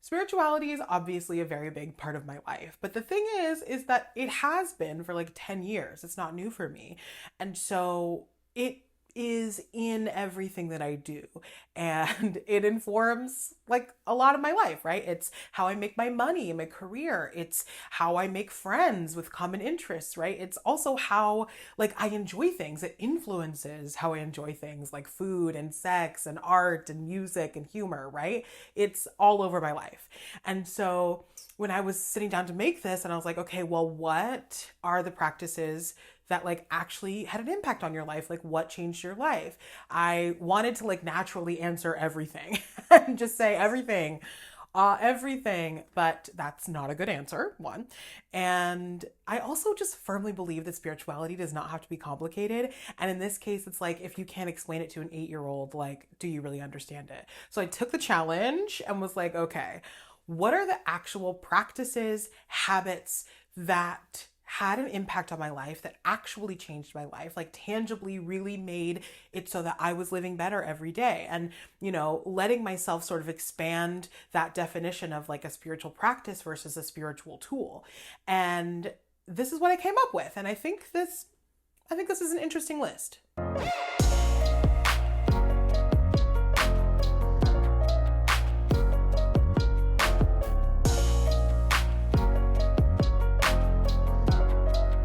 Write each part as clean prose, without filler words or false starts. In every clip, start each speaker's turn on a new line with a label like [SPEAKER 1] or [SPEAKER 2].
[SPEAKER 1] Spirituality is obviously a very big part of my life. But the thing is that it has been for like 10 years. It's not new for me. And so it is in everything that I do. And it informs like a lot of my life, right? It's how I make my money in my career. It's how I make friends with common interests, right? It's also how like I enjoy things. It influences how I enjoy things like food and sex and art and music and humor, right? It's all over my life. And so when I was sitting down to make this and I was like, okay, well, what are the practices that like actually had an impact on your life? Like what changed your life? I wanted to like naturally answer everything and just say everything, but that's not a good answer, one. And I also just firmly believe that spirituality does not have to be complicated. And in this case, it's like, if you can't explain it to an 8-year-old, like, do you really understand it? So I took the challenge and was like, okay, what are the actual practices, habits that had an impact on my life, that actually changed my life, like tangibly really made it so that I was living better every day? And, letting myself sort of expand that definition of like a spiritual practice versus a spiritual tool. And this is what I came up with. And I think this is an interesting list.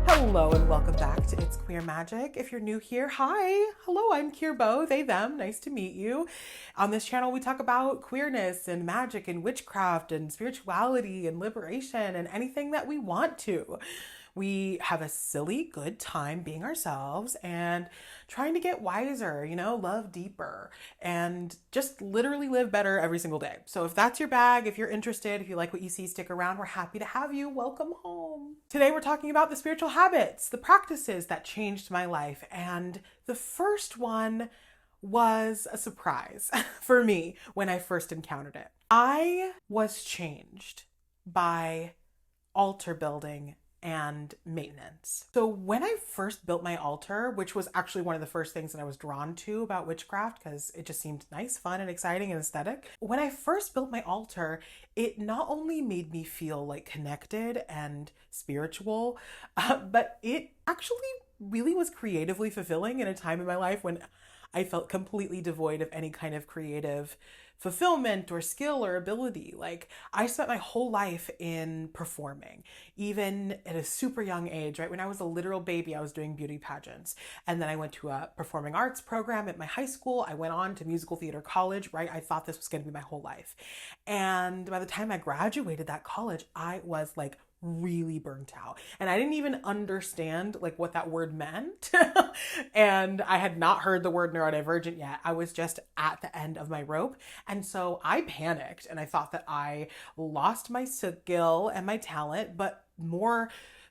[SPEAKER 1] Hello and welcome back to It's Queer Magic. If you're new here, hi. Hello, I'm Kierbo, they, them. Nice to meet you. On this channel, we talk about queerness and magic and witchcraft and spirituality and liberation and anything that we want to. We have a silly good time being ourselves and trying to get wiser, love deeper, and just literally live better every single day. So if that's your bag, if you're interested, if you like what you see, stick around. We're happy to have you. Welcome home. Today we're talking about the spiritual habits, the practices that changed my life. And the first one was a surprise for me when I first encountered it. I was changed by altar building and maintenance. So when I first built my altar, which was actually one of the first things that I was drawn to about witchcraft because it just seemed nice, fun, and exciting and aesthetic. When I first built my altar, it not only made me feel like connected and spiritual, but it actually really was creatively fulfilling in a time in my life when I felt completely devoid of any kind of creative fulfillment or skill or ability. Like I spent my whole life in performing, even at a super young age, right? When I was a literal baby, I was doing beauty pageants. And then I went to a performing arts program at my high school. I went on to musical theater college, right? I thought this was going to be my whole life. And by the time I graduated that college, I was like really burnt out. And I didn't even understand like what that word meant. And I had not heard the word neurodivergent yet. I was just at the end of my rope. And so I panicked and I thought that I lost my skill and my talent, but more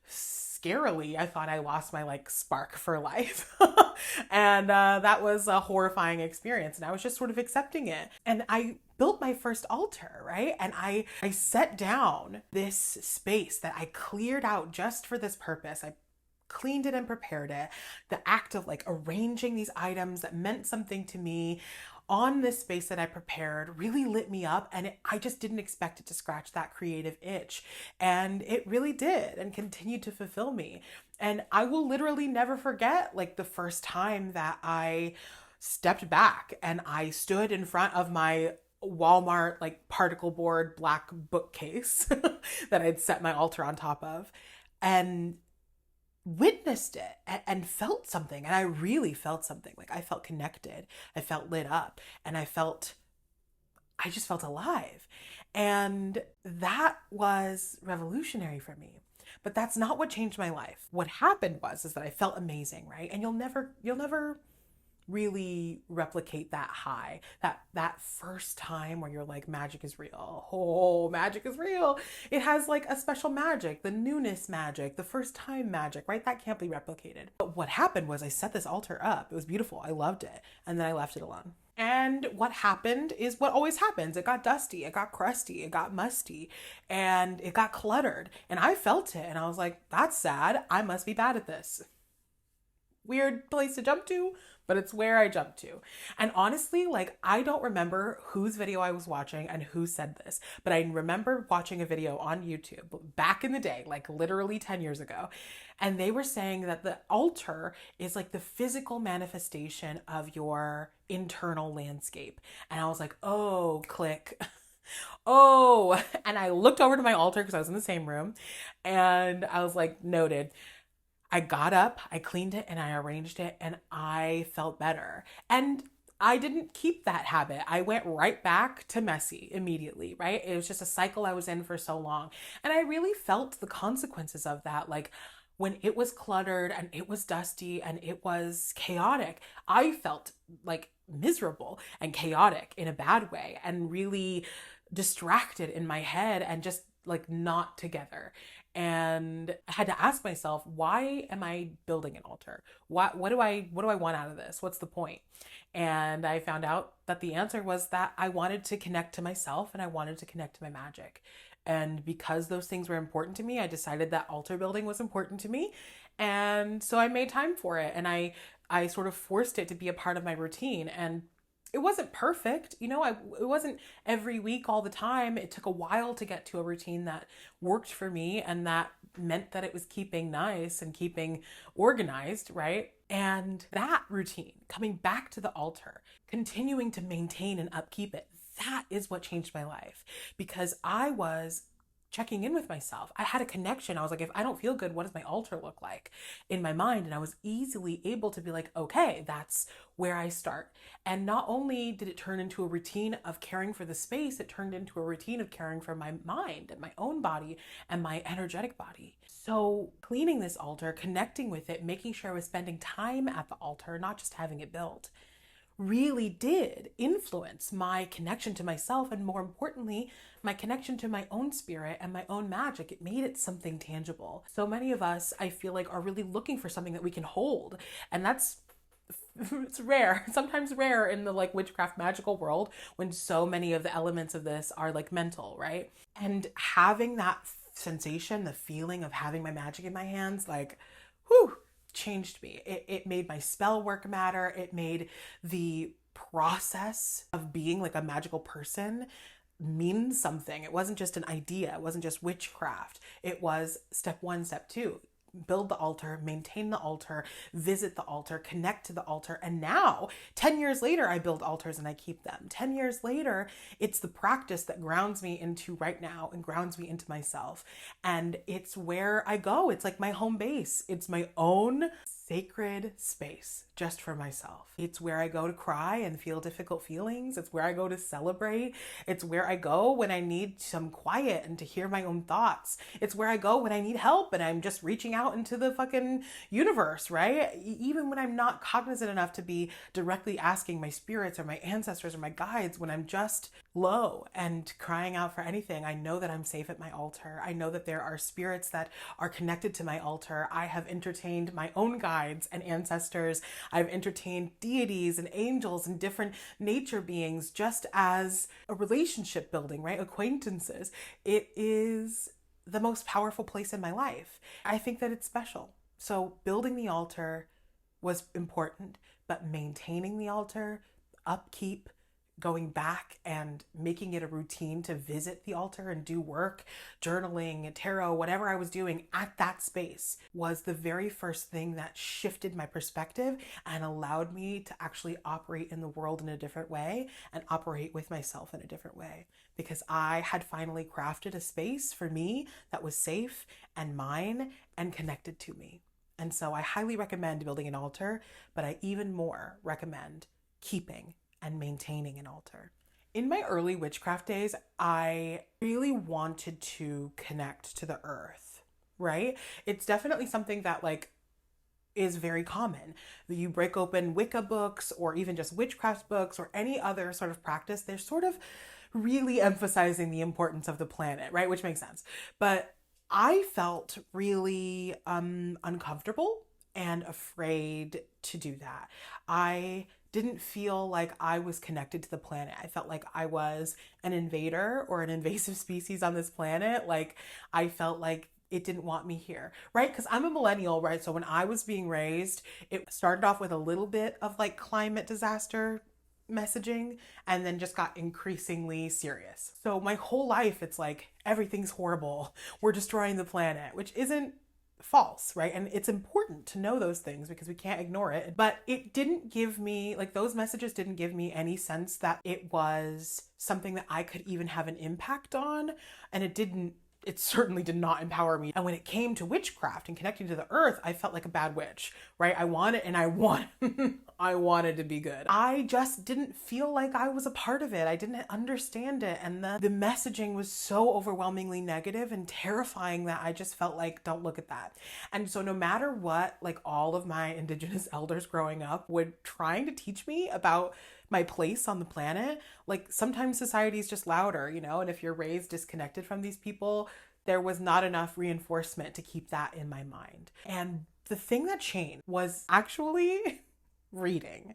[SPEAKER 1] scarily, I thought I lost my like spark for life. And that was a horrifying experience. And I was just sort of accepting it. And I built my first altar, right? And I set down this space that I cleared out just for this purpose. I cleaned it and prepared it. The act of like arranging these items that meant something to me on this space that I prepared really lit me up, and I just didn't expect it to scratch that creative itch. And it really did and continued to fulfill me. And I will literally never forget like the first time that I stepped back and I stood in front of my Walmart like particle board black bookcase that I'd set my altar on top of and witnessed it and felt something. And I really felt something. Like I felt connected, I felt lit up, and I just felt alive. And that was revolutionary for me. But that's not what changed my life. What happened is that I felt amazing, right? And you'll never really replicate that high, that first time where you're like, magic is real. Oh, magic is real. It has like a special magic, the newness magic, the first time magic, right? That can't be replicated. But what happened was I set this altar up. It was beautiful. I loved it. And then I left it alone. And what happened is what always happens. It got dusty, it got crusty, it got musty, and it got cluttered. And I felt it. And I was like, that's sad. I must be bad at this. weird place to jump to, but it's where I jump to. And honestly, like, I don't remember whose video I was watching and who said this, but I remember watching a video on YouTube back in the day, like literally 10 years ago. And they were saying that the altar is like the physical manifestation of your internal landscape. And I was like, oh, click. Oh, and I looked over to my altar because I was in the same room, and I was like, noted. I got up, I cleaned it, and I arranged it, and I felt better. And I didn't keep that habit. I went right back to messy immediately, right? It was just a cycle I was in for so long. And I really felt the consequences of that. Like, when it was cluttered and it was dusty and it was chaotic, I felt like miserable and chaotic in a bad way and really distracted in my head and just like not together. And I had to ask myself, why am I building an altar? What do I want out of this? What's the point? And I found out that the answer was that I wanted to connect to myself and I wanted to connect to my magic. And because those things were important to me, I decided that altar building was important to me. And so I made time for it, and I sort of forced it to be a part of my routine. And it wasn't perfect, it wasn't every week all the time. It took a while to get to a routine that worked for me, and that meant that it was keeping nice and keeping organized, right? And that routine, coming back to the altar, continuing to maintain and upkeep it, that is what changed my life, because I was checking in with myself. I had a connection. I was like, if I don't feel good, what does my altar look like in my mind? And I was easily able to be like, okay, that's where I start. And not only did it turn into a routine of caring for the space, it turned into a routine of caring for my mind and my own body and my energetic body. So cleaning this altar, connecting with it, making sure I was spending time at the altar, not just having it built, really did influence my connection to myself, and more importantly, my connection to my own spirit and my own magic. It made it something tangible. So many of us, I feel like, are really looking for something that we can hold, and that's it's rare, sometimes rare in the like witchcraft magical world, when so many of the elements of this are like mental, right? And having that sensation, the feeling of having my magic in my hands, like, whew, changed me. It made my spell work matter. It made the process of being like a magical person mean something. It wasn't just an idea. It wasn't just witchcraft. It was step one, step two. Build the altar, maintain the altar, visit the altar, connect to the altar. And now, 10 years later, I build altars and I keep them. 10 years later, it's the practice that grounds me into right now and grounds me into myself. And it's where I go. It's like my home base. It's my own sacred space just for myself. It's where I go to cry and feel difficult feelings. It's where I go to celebrate. It's where I go when I need some quiet and to hear my own thoughts. It's where I go when I need help and I'm just reaching out into the fucking universe, right? Even when I'm not cognizant enough to be directly asking my spirits or my ancestors or my guides, when I'm just low and crying out for anything, I know that I'm safe at my altar. I know that there are spirits that are connected to my altar. I have entertained my own guides and ancestors. I've entertained deities and angels and different nature beings just as a relationship building, right? Acquaintances. It is the most powerful place in my life. I think that it's special. So building the altar was important, but maintaining the altar, upkeep, going back and making it a routine to visit the altar and do work, journaling, tarot, whatever I was doing at that space was the very first thing that shifted my perspective and allowed me to actually operate in the world in a different way and operate with myself in a different way, because I had finally crafted a space for me that was safe and mine and connected to me. And so I highly recommend building an altar, but I even more recommend keeping and maintaining an altar. In my early witchcraft days, I really wanted to connect to the earth, right? It's definitely something that like is very common. You break open Wicca books or even just witchcraft books or any other sort of practice, they're sort of really emphasizing the importance of the planet, right? Which makes sense. But I felt really uncomfortable and afraid to do that. I didn't feel like I was connected to the planet. I felt like I was an invader or an invasive species on this planet. Like I felt like it didn't want me here, right? Because I'm a millennial, right? So when I was being raised, it started off with a little bit of like climate disaster messaging and then just got increasingly serious. So my whole life, it's like everything's horrible. We're destroying the planet, which isn't false, right? And it's important to know those things because we can't ignore it. But it didn't give me, like, those messages didn't give me any sense that it was something that I could even have an impact on. And it certainly did not empower me. And when it came to witchcraft and connecting to the earth, I felt like a bad witch, right? I wanted I wanted to be good. I just didn't feel like I was a part of it. I didn't understand it. And the messaging was so overwhelmingly negative and terrifying that I just felt like, don't look at that. And so no matter what, like all of my Indigenous elders growing up were trying to teach me about my place on the planet, like sometimes society is just louder, and if you're raised disconnected from these people, there was not enough reinforcement to keep that in my mind. And the thing that changed was actually reading.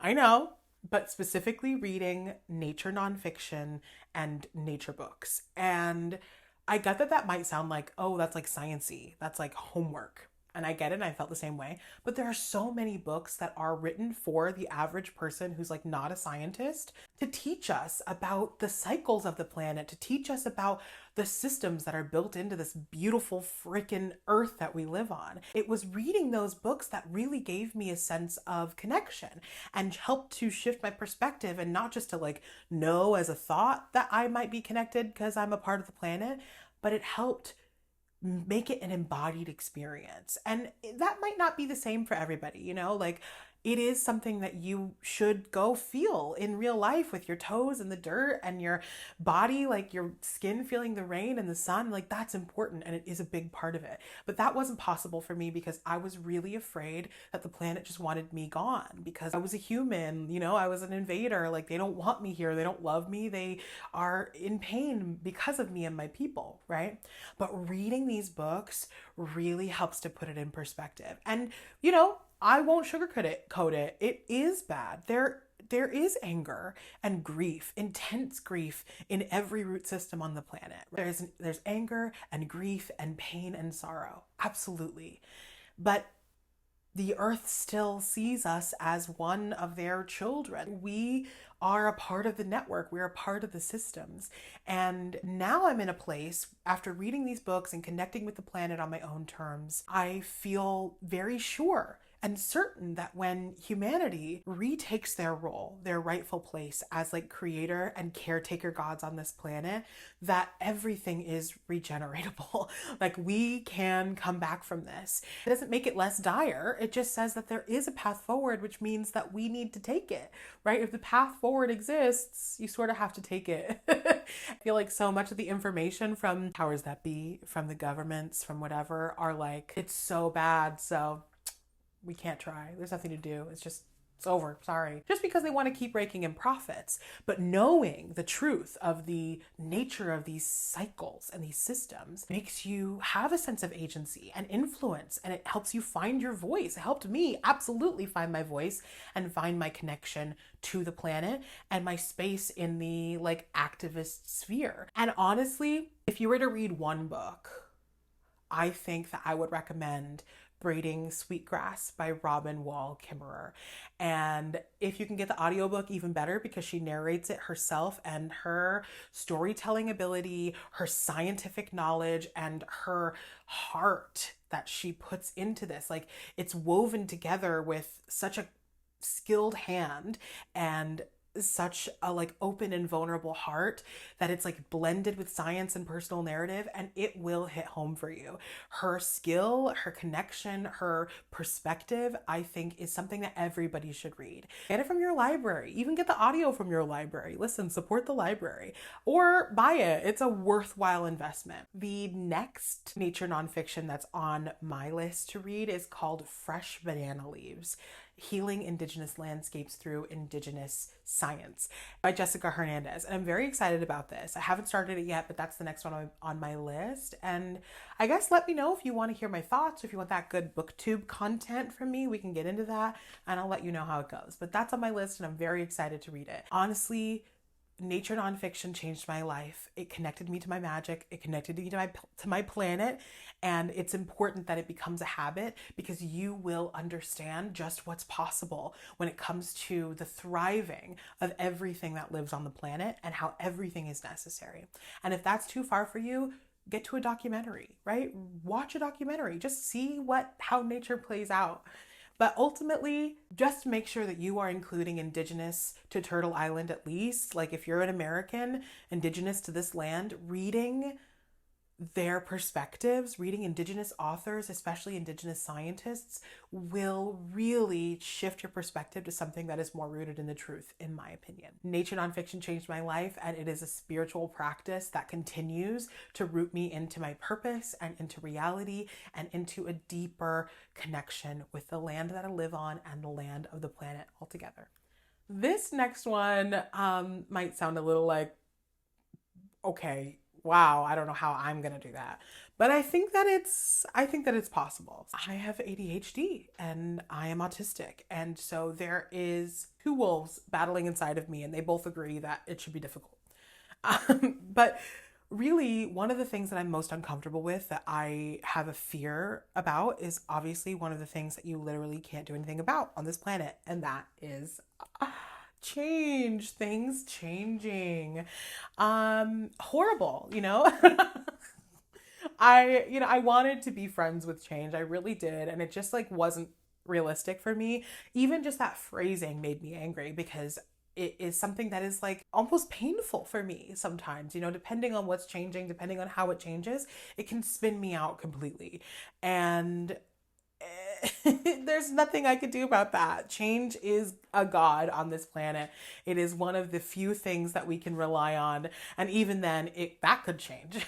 [SPEAKER 1] I know, but specifically reading nature nonfiction and nature books. And I get that might sound like, oh, that's like sciencey, that's like homework. And I get it, and I felt the same way. But there are so many books that are written for the average person who's like not a scientist to teach us about the cycles of the planet, to teach us about the systems that are built into this beautiful freaking earth that we live on. It was reading those books that really gave me a sense of connection and helped to shift my perspective, and not just to like know as a thought that I might be connected because I'm a part of the planet, but it helped make it an embodied experience. And that might not be the same for everybody, like it is something that you should go feel in real life with your toes in the dirt and your body, like your skin feeling the rain and the sun. Like that's important, and it is a big part of it. But that wasn't possible for me because I was really afraid that the planet just wanted me gone because I was a human, I was an invader. Like they don't want me here. They don't love me. They are in pain because of me and my people, right? But reading these books really helps to put it in perspective. And, I won't sugarcoat it. It is bad. There is anger and grief, intense grief in every root system on the planet. There's anger and grief and pain and sorrow. Absolutely. But the earth still sees us as one of their children. We are a part of the network. We're a part of the systems. And now I'm in a place, after reading these books and connecting with the planet on my own terms, I feel very sure and certain that when humanity retakes their role, their rightful place as like creator and caretaker gods on this planet, that everything is regeneratable. Like we can come back from this. It doesn't make it less dire. It just says that there is a path forward, which means that we need to take it, right? If the path forward exists, you sort of have to take it. I feel like so much of the information from powers that be, from the governments, from whatever, are like, it's so bad, so we can't try. There's nothing to do. It's over. Sorry. Just because they want to keep raking in profits. But knowing the truth of the nature of these cycles and these systems makes you have a sense of agency and influence, and it helps you find your voice. It helped me absolutely find my voice and find my connection to the planet and my space in the like activist sphere. And honestly, if you were to read one book, I think that I would recommend Braiding Sweetgrass by Robin Wall Kimmerer. And if you can get the audiobook, even better, because she narrates it herself, and her storytelling ability, her scientific knowledge, and her heart that she puts into this, like it's woven together with such a skilled hand and such a like open and vulnerable heart that it's like blended with science and personal narrative, and it will hit home for you. Her skill, her connection, her perspective, I think is something that everybody should read. Get it from your library, even get the audio from your library. Listen, support the library or buy it. It's a worthwhile investment. The next nature nonfiction that's on my list to read is called Fresh Banana Leaves: Healing Indigenous Landscapes Through Indigenous Science by Jessica Hernandez. And I'm very excited about this. I haven't started it yet, but that's the next one on my list. And I guess let me know if you want to hear my thoughts, if you want that good booktube content from me, we can get into that and I'll let you know how it goes. But that's on my list and I'm very excited to read it. Honestly, nature nonfiction changed my life. It connected me to my magic. It connected me to my planet. And it's important that it becomes a habit, because you will understand just what's possible when it comes to the thriving of everything that lives on the planet and how everything is necessary. And if that's too far for you, get to a documentary, right? Watch a documentary. Just see how nature plays out. But ultimately, just make sure that you are including Indigenous to Turtle Island at least. Like if you're an American, Indigenous to this land, reading their perspectives, reading Indigenous authors, especially Indigenous scientists, will really shift your perspective to something that is more rooted in the truth, in my opinion. Nature nonfiction changed my life, and it is a spiritual practice that continues to root me into my purpose and into reality and into a deeper connection with the land that I live on and the land of the planet altogether. This next one might sound a little like, okay, wow, I don't know how I'm going to do that. But I think that it's possible. I have ADHD and I am autistic. And so there is two wolves battling inside of me, and they both agree that it should be difficult. But really, one of the things that I'm most uncomfortable with, that I have a fear about, is obviously one of the things that you literally can't do anything about on this planet. And that is change, things changing. Horrible, I wanted to be friends with change. I really did. And it just wasn't realistic for me. Even just that phrasing made me angry, because it is something that is almost painful for me sometimes, depending on what's changing, depending on how it changes, it can spin me out completely. And there's nothing I could do about that. Change is a god on this planet. It is one of the few things that we can rely on. And even then, that could change.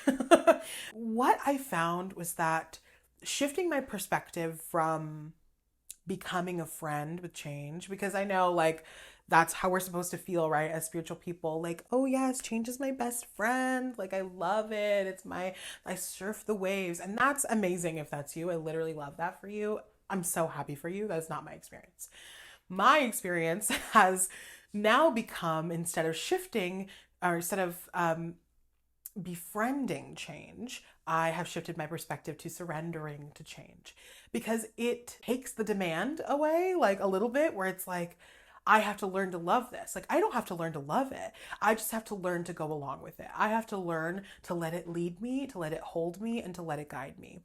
[SPEAKER 1] What I found was that shifting my perspective from becoming a friend with change, because I know that's how we're supposed to feel, right? As spiritual people, oh yes, change is my best friend. I love it. I surf the waves. And that's amazing if that's you. I literally love that for you. I'm so happy for you. That's not my experience. My experience has now become, instead of befriending change, I have shifted my perspective to surrendering to change, because it takes the demand away a little bit, where it's I have to learn to love this. I don't have to learn to love it. I just have to learn to go along with it. I have to learn to let it lead me, to let it hold me, and to let it guide me.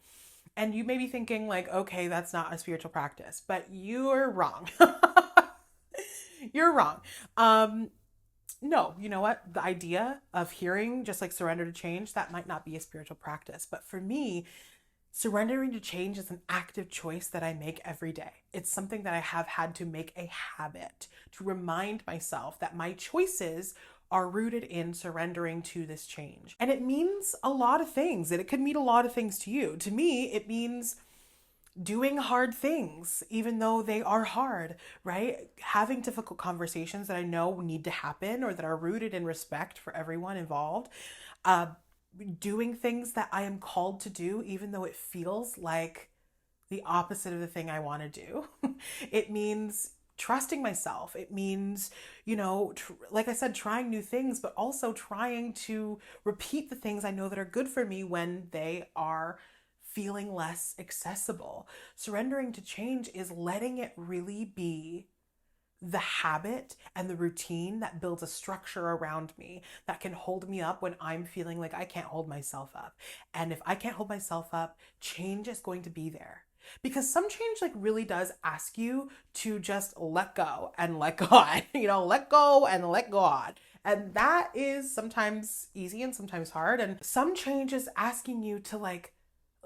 [SPEAKER 1] And you may be thinking okay, that's not a spiritual practice, but you're wrong. You're wrong. No, you know what? The idea of hearing just surrender to change, that might not be a spiritual practice. But for me, surrendering to change is an active choice that I make every day. It's something that I have had to make a habit, to remind myself that my choices are rooted in surrendering to this change. And it means a lot of things, and it could mean a lot of things to you. To me, it means doing hard things, even though they are hard, right? Having difficult conversations that I know need to happen, or that are rooted in respect for everyone involved. Doing things that I am called to do, even though it feels like the opposite of the thing I want to do. It means trusting myself. It means, like I said, trying new things, but also trying to repeat the things I know that are good for me when they are feeling less accessible. Surrendering to change is letting it really be the habit and the routine that builds a structure around me that can hold me up when I'm feeling like I can't hold myself up. And if I can't hold myself up, change is going to be there. Because some change really does ask you to just let go and let God, let go and let God. And that is sometimes easy and sometimes hard. And some change is asking you to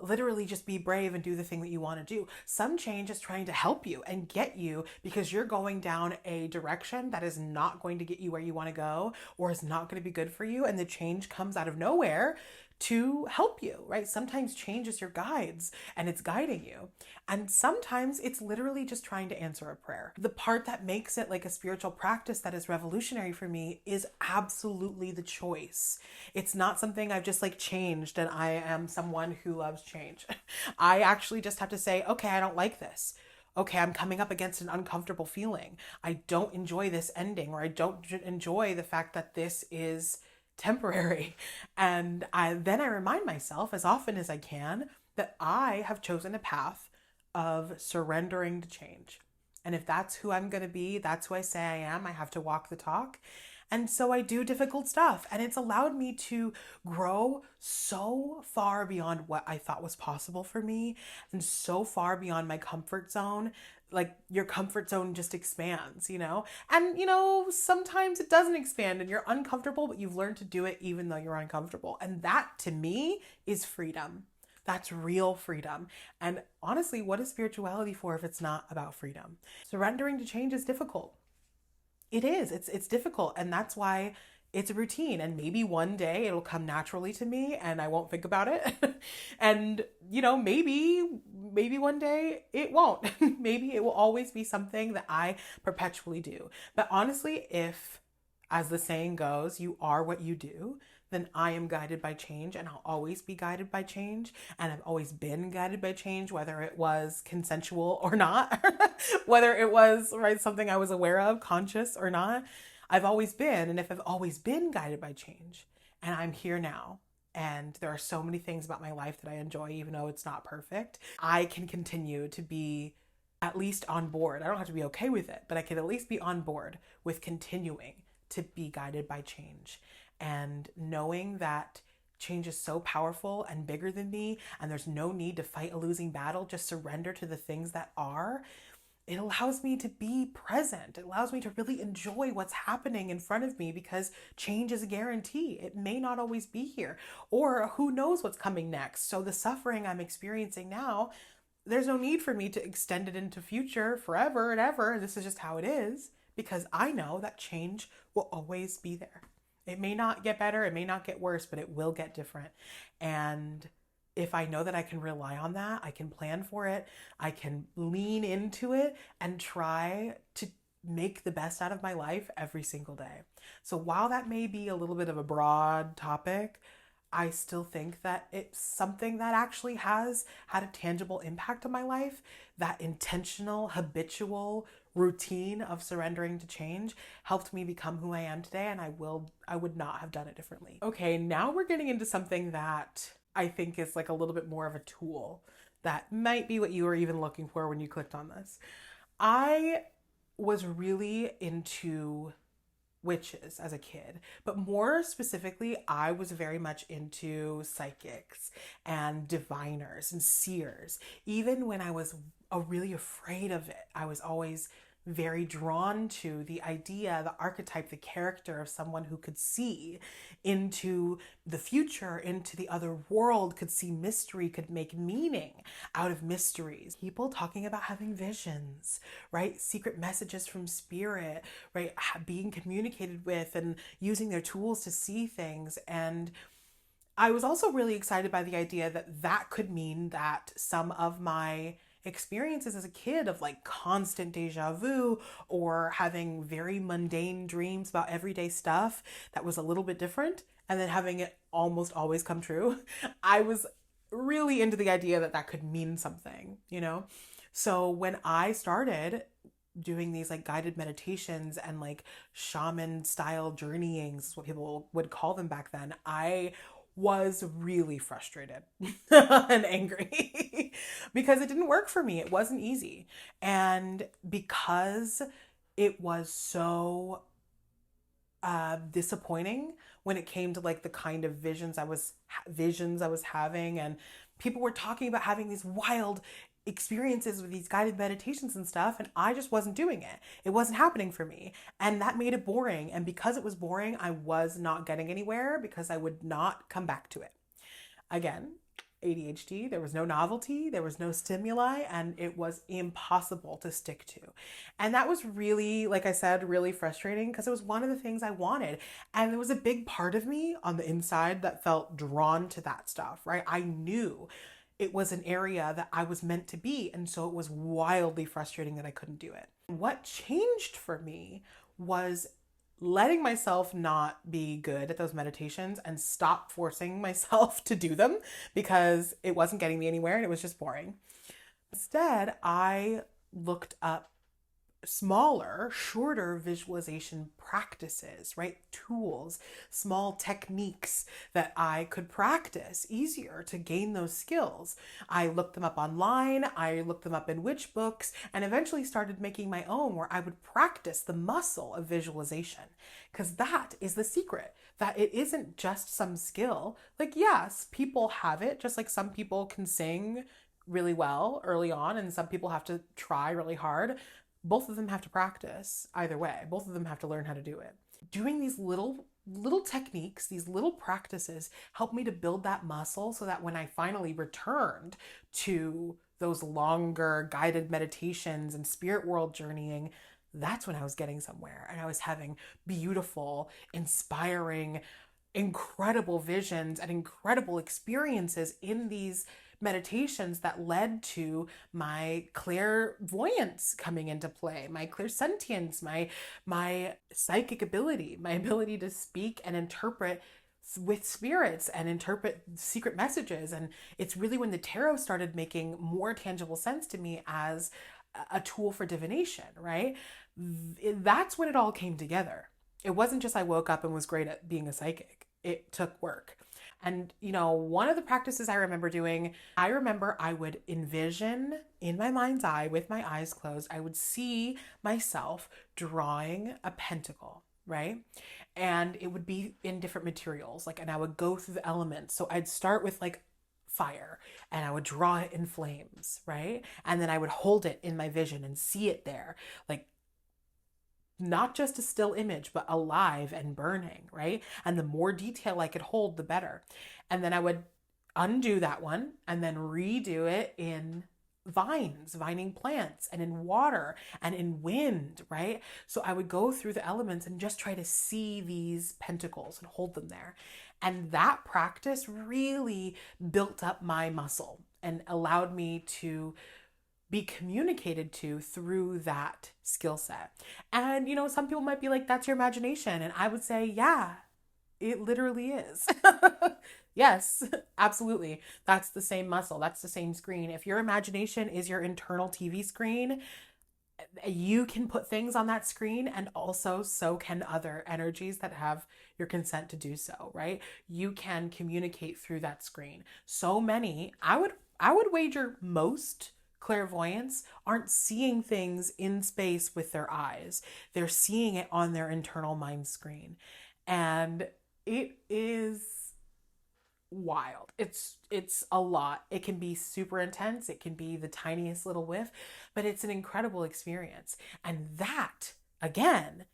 [SPEAKER 1] literally just be brave and do the thing that you want to do. Some change is trying to help you and get you, because you're going down a direction that is not going to get you where you want to go, or is not going to be good for you. And the change comes out of nowhere to help you, right? Sometimes change is your guides and it's guiding you. And sometimes it's literally just trying to answer a prayer. The part that makes it a spiritual practice that is revolutionary for me is absolutely the choice. It's not something I've just changed and I am someone who loves change. I actually just have to say, okay, I don't like this. okay, I'm coming up against an uncomfortable feeling. I don't enjoy this ending, or I don't enjoy the fact that this is temporary. And then I remind myself as often as I can that I have chosen a path of surrendering to change. And if that's who I'm going to be, that's who I say I am, I have to walk the talk. And so I do difficult stuff. And it's allowed me to grow so far beyond what I thought was possible for me, and so far beyond my comfort zone. Like, your comfort zone just expands, you know? And, you know, sometimes it doesn't expand and you're uncomfortable, but you've learned to do it even though you're uncomfortable. And that, to me, is freedom. That's real freedom. And honestly, what is spirituality for if it's not about freedom? Surrendering to change is difficult. It is. It's difficult. And that's why it's a routine. And maybe one day it'll come naturally to me and I won't think about it. And, you know, maybe one day it won't. Maybe it will always be something that I perpetually do. But honestly, if, as the saying goes, you are what you do, then I am guided by change, and I'll always be guided by change. And I've always been guided by change, whether it was consensual or not, whether it was, right, something I was aware of, conscious or not. I've always been. And if I've always been guided by change, and I'm here now, and there are so many things about my life that I enjoy, even though it's not perfect, I can continue to be at least on board. I don't have to be okay with it, but I can at least be on board with continuing to be guided by change. And knowing that change is so powerful and bigger than me, and there's no need to fight a losing battle, just surrender to the things that are. It allows me to be present. It allows me to really enjoy what's happening in front of me, because change is a guarantee. It may not always be here, or who knows what's coming next. So the suffering I'm experiencing now, there's no need for me to extend it into future forever and ever. This is just how it is, because I know that change will always be there. It may not get better, it may not get worse, but it will get different. And if I know that I can rely on that, I can plan for it, I can lean into it and try to make the best out of my life every single day. So while that may be a little bit of a broad topic, I still think that it's something that actually has had a tangible impact on my life. That intentional, habitual routine of surrendering to change helped me become who I am today, and I would not have done it differently. Okay, now we're getting into something that I think is like a little bit more of a tool that might be what you were even looking for when you clicked on this. I was really into witches as a kid, but more specifically, I was very much into psychics and diviners and seers. Even when I was really afraid of it, I was always very drawn to the idea, the archetype, the character of someone who could see into the future, into the other world, could see mystery, could make meaning out of mysteries. People talking about having visions, right? Secret messages from spirit, right? Being communicated with and using their tools to see things. And I was also really excited by the idea that that could mean that some of my experiences as a kid of like constant deja vu, or having very mundane dreams about everyday stuff that was a little bit different, and then having it almost always come true. I was really into the idea that that could mean something, you know? So when I started doing these like guided meditations and like shaman style journeyings, is what people would call them back then, I was really frustrated and angry because it didn't work for me. It wasn't easy. And because it was so disappointing when it came to like the kind of visions I was having, and people were talking about having these wild experiences with these guided meditations and stuff, and I just wasn't doing it. It wasn't happening for me, and that made it boring. And because it was boring, I was not getting anywhere, because I would not come back to it. Again, ADHD, there was no novelty, there was no stimuli, and it was impossible to stick to. And that was really, like I said, really frustrating, because it was one of the things I wanted. And there was a big part of me on the inside that felt drawn to that stuff, right? I knew it was an area that I was meant to be. And so it was wildly frustrating that I couldn't do it. What changed for me was letting myself not be good at those meditations and stop forcing myself to do them, because it wasn't getting me anywhere and it was just boring. Instead, I looked up smaller, shorter visualization practices, right? Tools, small techniques that I could practice easier to gain those skills. I looked them up online, I looked them up in witch books, and eventually started making my own where I would practice the muscle of visualization. Because that is the secret, that it isn't just some skill. Like, yes, people have it, just like some people can sing really well early on, and some people have to try really hard. Both of them have to practice either way. Both of them have to learn how to do it. Doing these little techniques, these little practices helped me to build that muscle so that when I finally returned to those longer guided meditations and spirit world journeying, that's when I was getting somewhere and I was having beautiful, inspiring, incredible visions and incredible experiences in these meditations that led to my clairvoyance coming into play, my clairsentience, my psychic ability, my ability to speak and interpret with spirits and interpret secret messages. And it's really when the tarot started making more tangible sense to me as a tool for divination, right? That's when it all came together. It wasn't just I woke up and was great at being a psychic. It took work. And, one of the practices I remember doing, I remember I would envision in my mind's eye with my eyes closed, I would see myself drawing a pentacle, right? And it would be in different materials, and I would go through the elements. So I'd start with fire and I would draw it in flames, right? And then I would hold it in my vision and see it there, not just a still image, but alive and burning, right? And the more detail I could hold, the better. And then I would undo that one and then redo it in vining plants and in water and in wind, right? So I would go through the elements and just try to see these pentacles and hold them there. And that practice really built up my muscle and allowed me to be communicated to through that skill set. And, some people might be like, that's your imagination. And I would say, yeah, it literally is. Yes, absolutely. That's the same muscle. That's the same screen. If your imagination is your internal TV screen, you can put things on that screen, and also so can other energies that have your consent to do so, right? You can communicate through that screen. So many, I would wager most clairvoyants aren't seeing things in space with their eyes. They're seeing it on their internal mind screen. And it is wild. It's a lot. It can be super intense. It can be the tiniest little whiff, but it's an incredible experience. And that, again,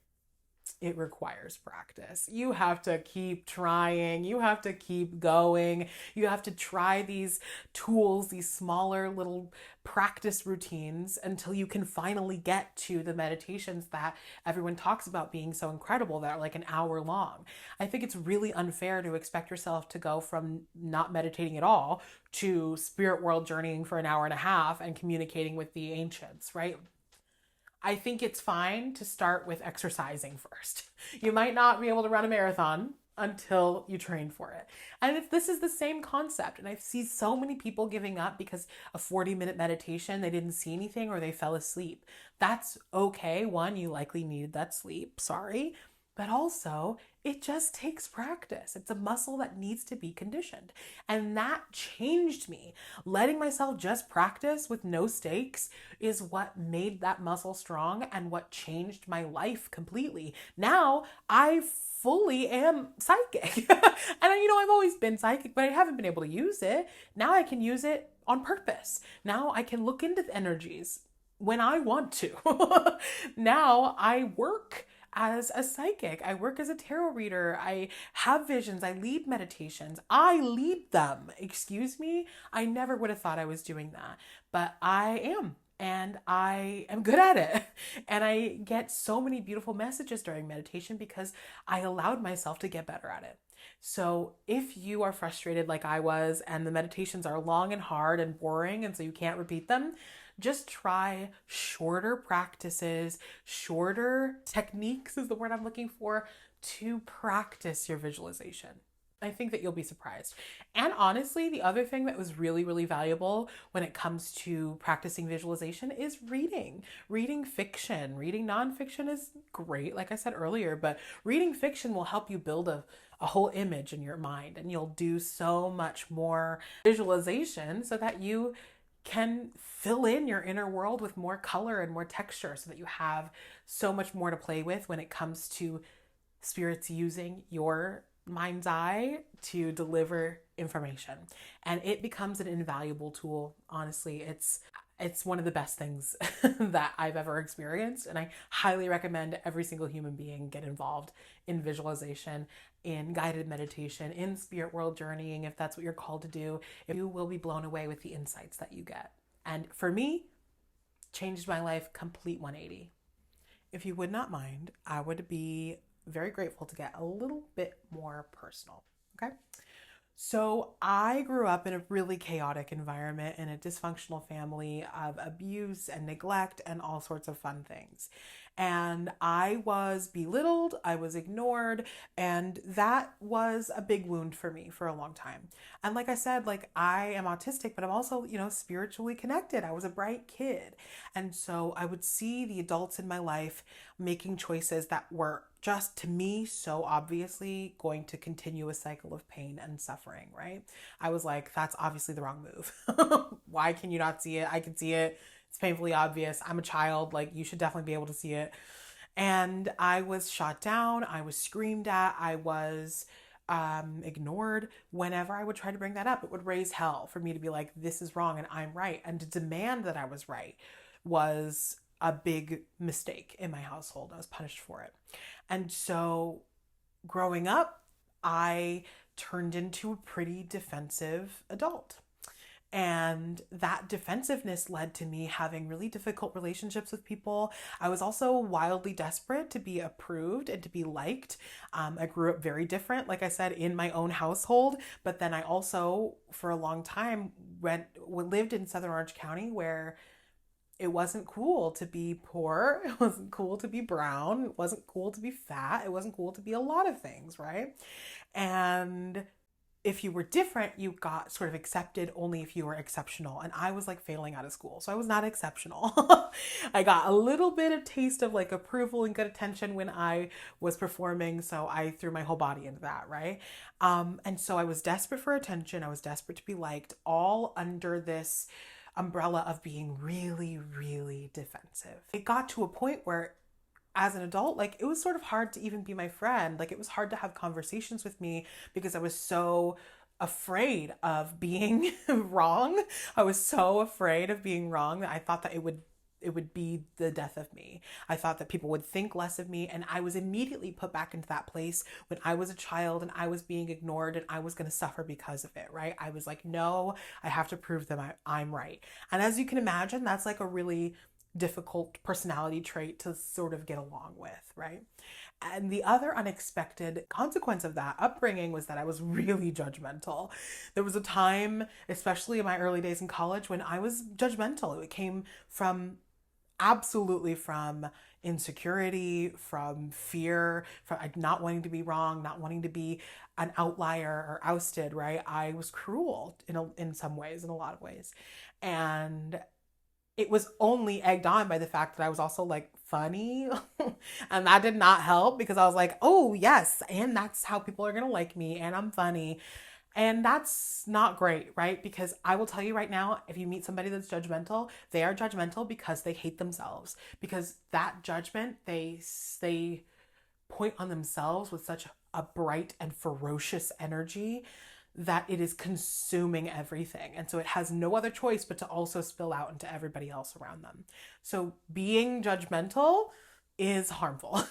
[SPEAKER 1] it requires practice. You have to keep trying. You have to keep going. You have to try these tools, these smaller little practice routines until you can finally get to the meditations that everyone talks about being so incredible that are an hour long. I think it's really unfair to expect yourself to go from not meditating at all to spirit world journeying for an hour and a half and communicating with the ancients, right? I think it's fine to start with exercising first. You might not be able to run a marathon until you train for it. And this is the same concept. And I see so many people giving up because a 40-minute meditation, they didn't see anything or they fell asleep. That's okay. One, you likely needed that sleep. Sorry. But also, it just takes practice. It's a muscle that needs to be conditioned. And that changed me. Letting myself just practice with no stakes is what made that muscle strong and what changed my life completely. Now, I fully am psychic. And I've always been psychic, but I haven't been able to use it. Now I can use it on purpose. Now I can look into the energies when I want to. Now I work as a psychic. I work as a tarot reader. I have visions. I lead meditations. I lead them. Excuse me? I never would have thought I was doing that, but I am. And I am good at it. And I get so many beautiful messages during meditation because I allowed myself to get better at it. So if you are frustrated like I was and the meditations are long and hard and boring and so you can't repeat them, just try shorter practices, shorter techniques is the word I'm looking for, to practice your visualization. I think that you'll be surprised. And honestly, the other thing that was really, really valuable when it comes to practicing visualization is reading. Reading fiction. Reading nonfiction is great, like I said earlier, but reading fiction will help you build a whole image in your mind, and you'll do so much more visualization so that you can fill in your inner world with more color and more texture so that you have so much more to play with when it comes to spirits using your mind's eye to deliver information. And it becomes an invaluable tool. Honestly, it's one of the best things that I've ever experienced, and I highly recommend every single human being get involved in visualization, in guided meditation, in spirit world journeying, if that's what you're called to do. You will be blown away with the insights that you get. And for me, changed my life, complete 180. If you would not mind, I would be very grateful to get a little bit more personal. Okay. So I grew up in a really chaotic environment in a dysfunctional family of abuse and neglect and all sorts of fun things. And I was belittled, I was ignored, and that was a big wound for me for a long time. And like I said, like I am autistic, but I'm also, spiritually connected. I was a bright kid. And so I would see the adults in my life making choices that were just to me so obviously going to continue a cycle of pain and suffering, right? I was like, that's obviously the wrong move. Why can you not see it? I can see it. It's painfully obvious. I'm a child. Like, you should definitely be able to see it. And I was shot down. I was screamed at. I was ignored. Whenever I would try to bring that up, it would raise hell for me to be like, this is wrong and I'm right. And to demand that I was right was a big mistake in my household. I was punished for it. And so growing up, I turned into a pretty defensive adult. And that defensiveness led to me having really difficult relationships with people. I was also wildly desperate to be approved and to be liked. I grew up very different, like I said, in my own household. But then I also, for a long time, lived in Southern Orange County, where it wasn't cool to be poor. It wasn't cool to be brown. It wasn't cool to be fat. It wasn't cool to be a lot of things, right? And if you were different, you got sort of accepted only if you were exceptional. And I was like failing out of school, so I was not exceptional. I got a little bit of taste of like approval and good attention when I was performing, so I threw my whole body into that, right? And so I was desperate for attention. I was desperate to be liked, all under this umbrella of being really, really defensive. It got to a point where as an adult, like it was sort of hard to even be my friend. Like it was hard to have conversations with me because I was so afraid of being wrong. I was so afraid of being wrong that I thought that it would be the death of me. I thought that people would think less of me, and I was immediately put back into that place when I was a child and I was being ignored and I was going to suffer because of it, right? I was like, no, I have to prove them I'm right. And as you can imagine, that's like a really difficult personality trait to sort of get along with, right? And the other unexpected consequence of that upbringing was that I was really judgmental. There was a time, especially in my early days in college, when I was judgmental. It came absolutely from insecurity, from fear, from not wanting to be wrong, not wanting to be an outlier or ousted, right? I was cruel in some ways, in a lot of ways. And it was only egged on by the fact that I was also like funny. And that did not help, because I was like, oh yes, and that's how people are going to like me, and I'm funny. And that's not great, right? Because I will tell you right now, if you meet somebody that's judgmental, they are judgmental because they hate themselves. Because that judgment, they point on themselves with such a bright and ferocious energy that it is consuming everything. And so it has no other choice but to also spill out into everybody else around them. So being judgmental is harmful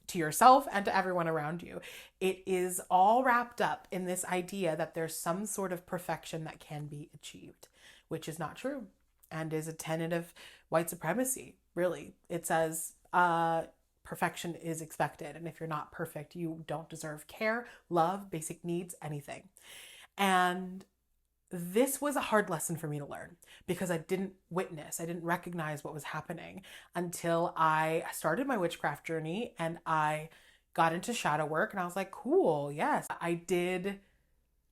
[SPEAKER 1] to yourself and to everyone around you. It is all wrapped up in this idea that there's some sort of perfection that can be achieved, which is not true and is a tenet of white supremacy, really. It says, perfection is expected. And if you're not perfect, you don't deserve care, love, basic needs, anything. And this was a hard lesson for me to learn, because I didn't recognize what was happening until I started my witchcraft journey and I got into shadow work, and I was like, cool, yes. I did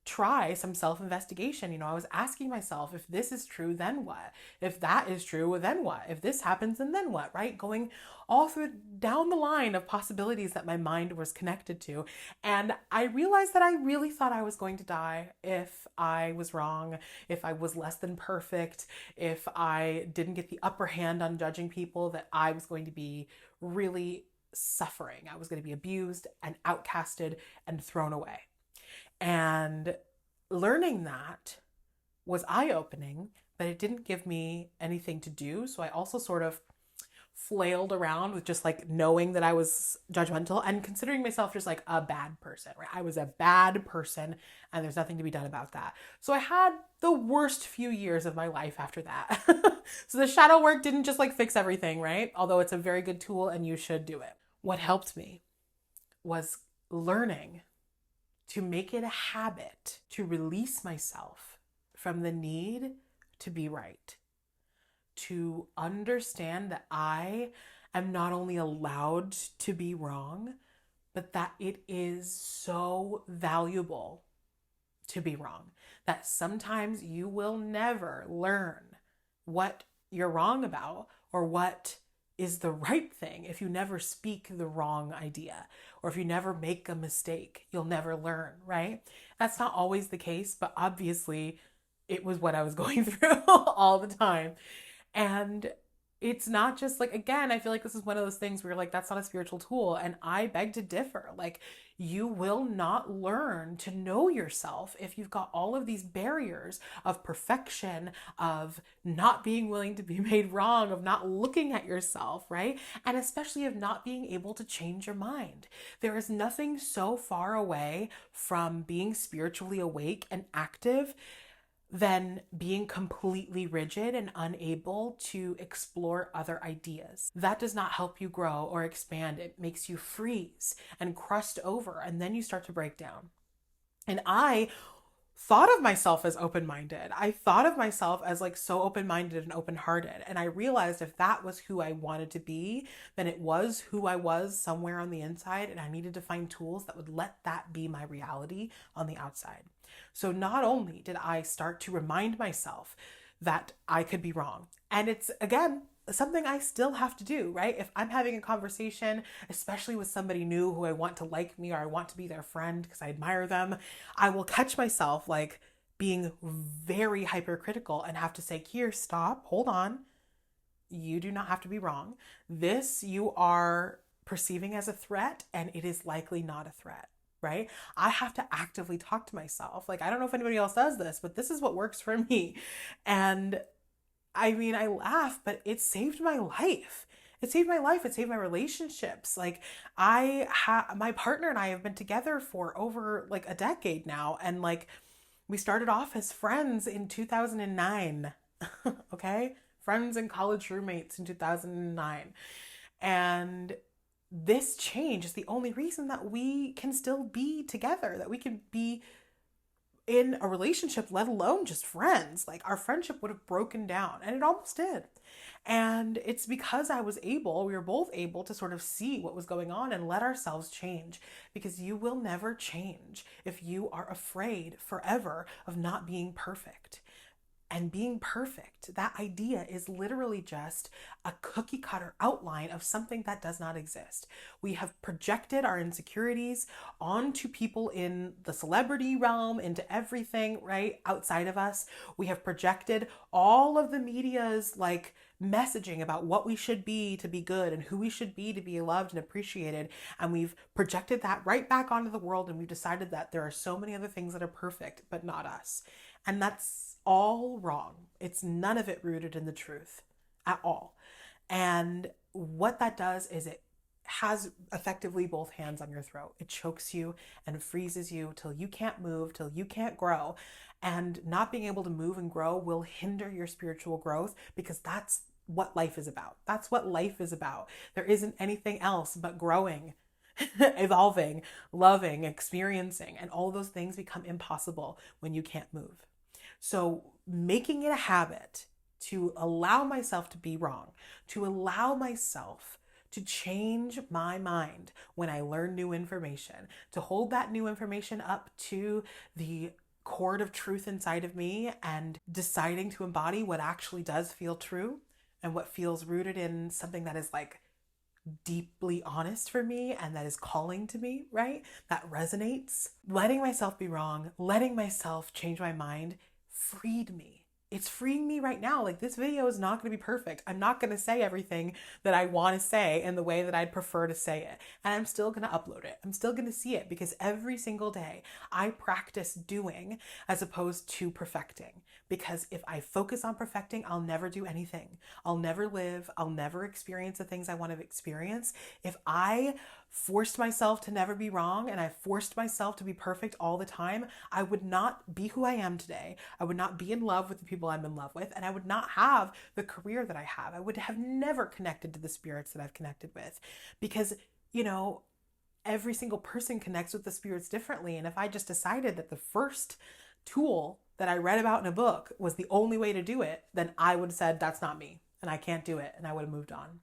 [SPEAKER 1] try some self-investigation. I was asking myself, if this is true, then what? If that is true, then what? If this happens, then what, right? Going all through down the line of possibilities that my mind was connected to. And I realized that I really thought I was going to die if I was wrong, if I was less than perfect, if I didn't get the upper hand on judging people, that I was going to be really suffering. I was going to be abused and outcasted and thrown away. And learning that was eye-opening, but it didn't give me anything to do. So I also sort of flailed around with just like knowing that I was judgmental and considering myself just like a bad person, right? I was a bad person and there's nothing to be done about that. So I had the worst few years of my life after that. So the shadow work didn't just like fix everything, right? Although it's a very good tool and you should do it. What helped me was learning to make it a habit to release myself from the need to be right, to understand that I am not only allowed to be wrong, but that it is so valuable to be wrong, that sometimes you will never learn what you're wrong about or what is the right thing if you never speak the wrong idea, or if you never make a mistake, you'll never learn, right? That's not always the case, but obviously it was what I was going through all the time. And it's not just like, again, I feel like this is one of those things where you're like, that's not a spiritual tool. And I beg to differ. Like, you will not learn to know yourself if you've got all of these barriers of perfection, of not being willing to be made wrong, of not looking at yourself, right? And especially of not being able to change your mind. There is nothing so far away from being spiritually awake and active than being completely rigid and unable to explore other ideas. That does not help you grow or expand. It makes you freeze and crust over, and then you start to break down. And I thought of myself as open-minded. I thought of myself as like so open-minded and open-hearted. And I realized if that was who I wanted to be, then it was who I was somewhere on the inside. And I needed to find tools that would let that be my reality on the outside. So not only did I start to remind myself that I could be wrong, and it's, again, something I still have to do, right? If I'm having a conversation, especially with somebody new who I want to like me or I want to be their friend because I admire them, I will catch myself like being very hypercritical and have to say, here, stop, hold on. You do not have to be wrong. This you are perceiving as a threat, and it is likely not a threat. Right? I have to actively talk to myself. Like, I don't know if anybody else does this, but this is what works for me. And I mean, I laugh, but it saved my life. It saved my life. It saved my relationships. Like, my partner and I have been together for over like a decade now. And like, we started off as friends in 2009. Okay. Friends and college roommates in 2009. And this change is the only reason that we can still be together, that we can be in a relationship, let alone just friends. Like, our friendship would have broken down, and it almost did. And it's because we were both able to sort of see what was going on and let ourselves change, because you will never change if you are afraid forever of not being perfect. And being perfect, that idea is literally just a cookie cutter outline of something that does not exist. We have projected our insecurities onto people in the celebrity realm, into everything, right, outside of us. We have projected all of the media's like messaging about what we should be to be good and who we should be to be loved and appreciated. And we've projected that right back onto the world, and we've decided that there are so many other things that are perfect, but not us. And that's all wrong. It's none of it rooted in the truth at all. And what that does is it has effectively both hands on your throat. It chokes you and freezes you till you can't move, till you can't grow. And not being able to move and grow will hinder your spiritual growth, because that's what life is about. That's what life is about. There isn't anything else but growing, evolving, loving, experiencing, and all those things become impossible when you can't move. So making it a habit to allow myself to be wrong, to allow myself to change my mind when I learn new information, to hold that new information up to the cord of truth inside of me and deciding to embody what actually does feel true and what feels rooted in something that is like deeply honest for me and that is calling to me, right? That resonates. Letting myself be wrong, letting myself change my mind freed me. It's freeing me right now. Like, this video is not going to be perfect. I'm not going to say everything that I want to say in the way that I'd prefer to say it. And I'm still going to upload it. I'm still going to see it because every single day I practice doing as opposed to perfecting. Because if I focus on perfecting, I'll never do anything. I'll never live. I'll never experience the things I want to experience. If I forced myself to never be wrong and I forced myself to be perfect all the time, I would not be who I am today. I would not be in love with the people I'm in love with, and I would not have the career that I have. I would have never connected to the spirits that I've connected with because, every single person connects with the spirits differently. And if I just decided that the first tool that I read about in a book was the only way to do it, then I would have said, that's not me and I can't do it. And I would have moved on.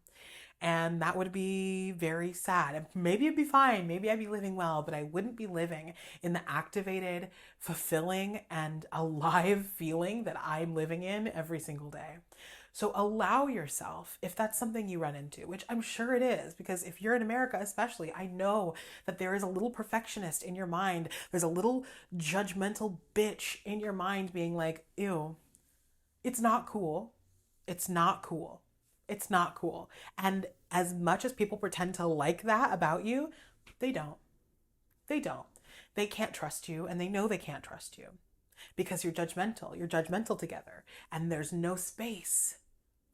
[SPEAKER 1] And that would be very sad. Maybe it'd be fine. Maybe I'd be living well, but I wouldn't be living in the activated, fulfilling, and alive feeling that I'm living in every single day. So allow yourself, if that's something you run into, which I'm sure it is, because if you're in America especially, I know that there is a little perfectionist in your mind. There's a little judgmental bitch in your mind being like, ew, it's not cool. It's not cool. It's not cool. And as much as people pretend to like that about you, they don't. They don't. They can't trust you, and they know they can't trust you because you're judgmental. You're judgmental together, and there's no space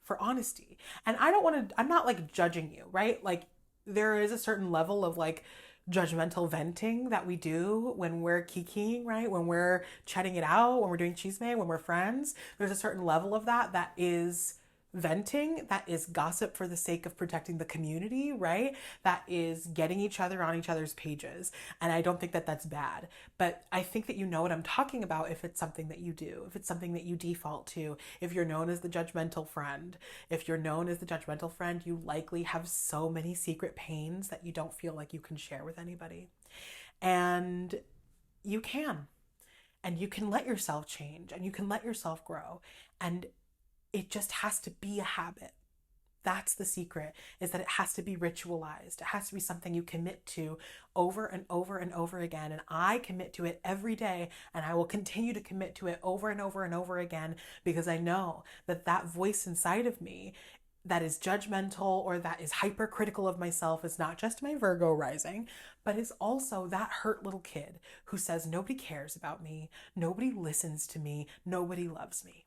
[SPEAKER 1] for honesty. And I'm not like judging you, right? Like, there is a certain level of like judgmental venting that we do when we're kikiing, right? When we're chatting it out, when we're doing chisme, when we're friends. There's a certain level of that is venting, that is gossip for the sake of protecting the community, right? That is getting each other on each other's pages. And I don't think that that's bad, but I think that you know what I'm talking about if it's something that you do, if it's something that you default to, if you're known as the judgmental friend. If you're known as the judgmental friend, you likely have so many secret pains that you don't feel like you can share with anybody. And you can. And you can let yourself change, and you can let yourself grow. And it just has to be a habit. That's the secret, is that it has to be ritualized. It has to be something you commit to over and over and over again. And I commit to it every day, and I will continue to commit to it over and over and over again, because I know that that voice inside of me that is judgmental or that is hypercritical of myself is not just my Virgo rising, but is also that hurt little kid who says, nobody cares about me, nobody listens to me, nobody loves me.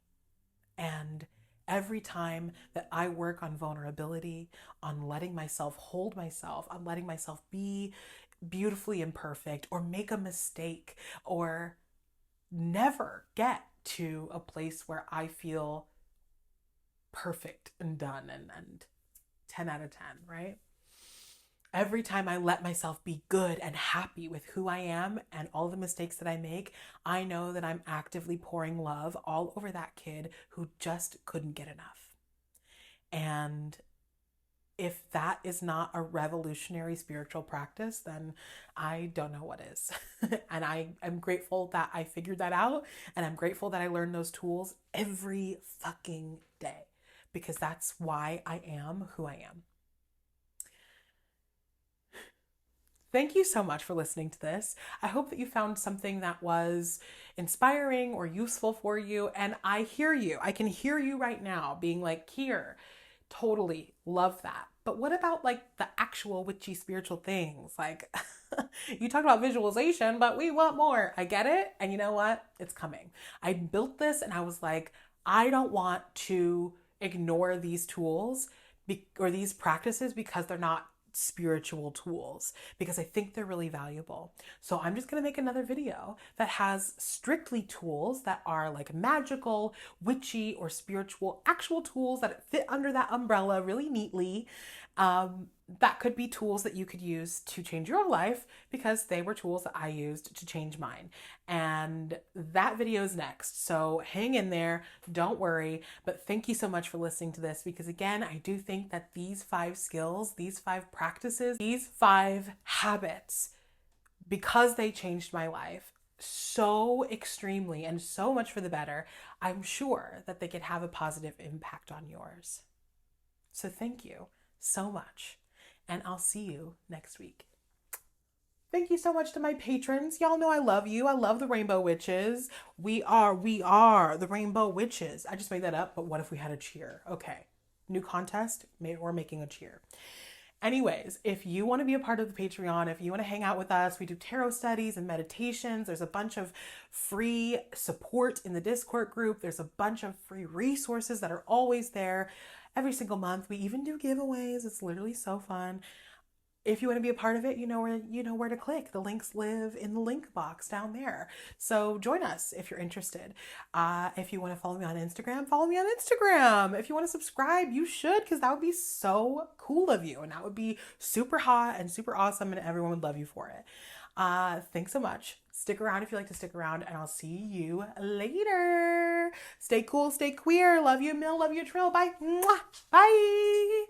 [SPEAKER 1] And every time that I work on vulnerability, on letting myself hold myself, on letting myself be beautifully imperfect or make a mistake or never get to a place where I feel perfect and done and 10 out of 10, right? Every time I let myself be good and happy with who I am and all the mistakes that I make, I know that I'm actively pouring love all over that kid who just couldn't get enough. And if that is not a revolutionary spiritual practice, then I don't know what is. And I'm grateful that I figured that out. And I'm grateful that I learned those tools every fucking day, because that's why I am who I am. Thank you so much for listening to this. I hope that you found something that was inspiring or useful for you. And I hear you. I can hear you right now being like, Kier, totally love that. But what about like the actual witchy spiritual things? Like, you talk about visualization, but we want more. I get it. And you know what? It's coming. I built this and I was like, I don't want to ignore these tools or these practices because they're not spiritual tools, because I think they're really valuable. So I'm just going to make another video that has strictly tools that are like magical, witchy, or spiritual, actual tools that fit under that umbrella really neatly. That could be tools that you could use to change your life, because they were tools that I used to change mine. And that video is next. So hang in there. Don't worry. But thank you so much for listening to this, because again, I do think that these 5 skills, these 5 practices, these 5 habits, because they changed my life, so extremely and so much for the better, I'm sure that they could have a positive impact on yours. So thank you so much, and I'll see you next week. Thank you so much to my patrons. Y'all know I love you. I love the Rainbow Witches. We are the Rainbow Witches. I just made that up, but what if we had a cheer? Okay. New contest, we're making a cheer. Anyways, if you want to be a part of the Patreon, if you want to hang out with us, we do tarot studies and meditations. There's a bunch of free support in the Discord group. There's a bunch of free resources that are always there every single month. We even do giveaways. It's literally so fun. If you want to be a part of it, you know where to click. The links live in the link box down there. So join us if you're interested. If you want to follow me on Instagram, follow me on Instagram. If you want to subscribe, you should, because that would be so cool of you, and that would be super hot and super awesome, and everyone would love you for it. Thanks so much. Stick around if you like to stick around, and I'll see you later. Stay cool, stay queer. Love you, Mill. Love you, Trill. Bye. Mwah. Bye.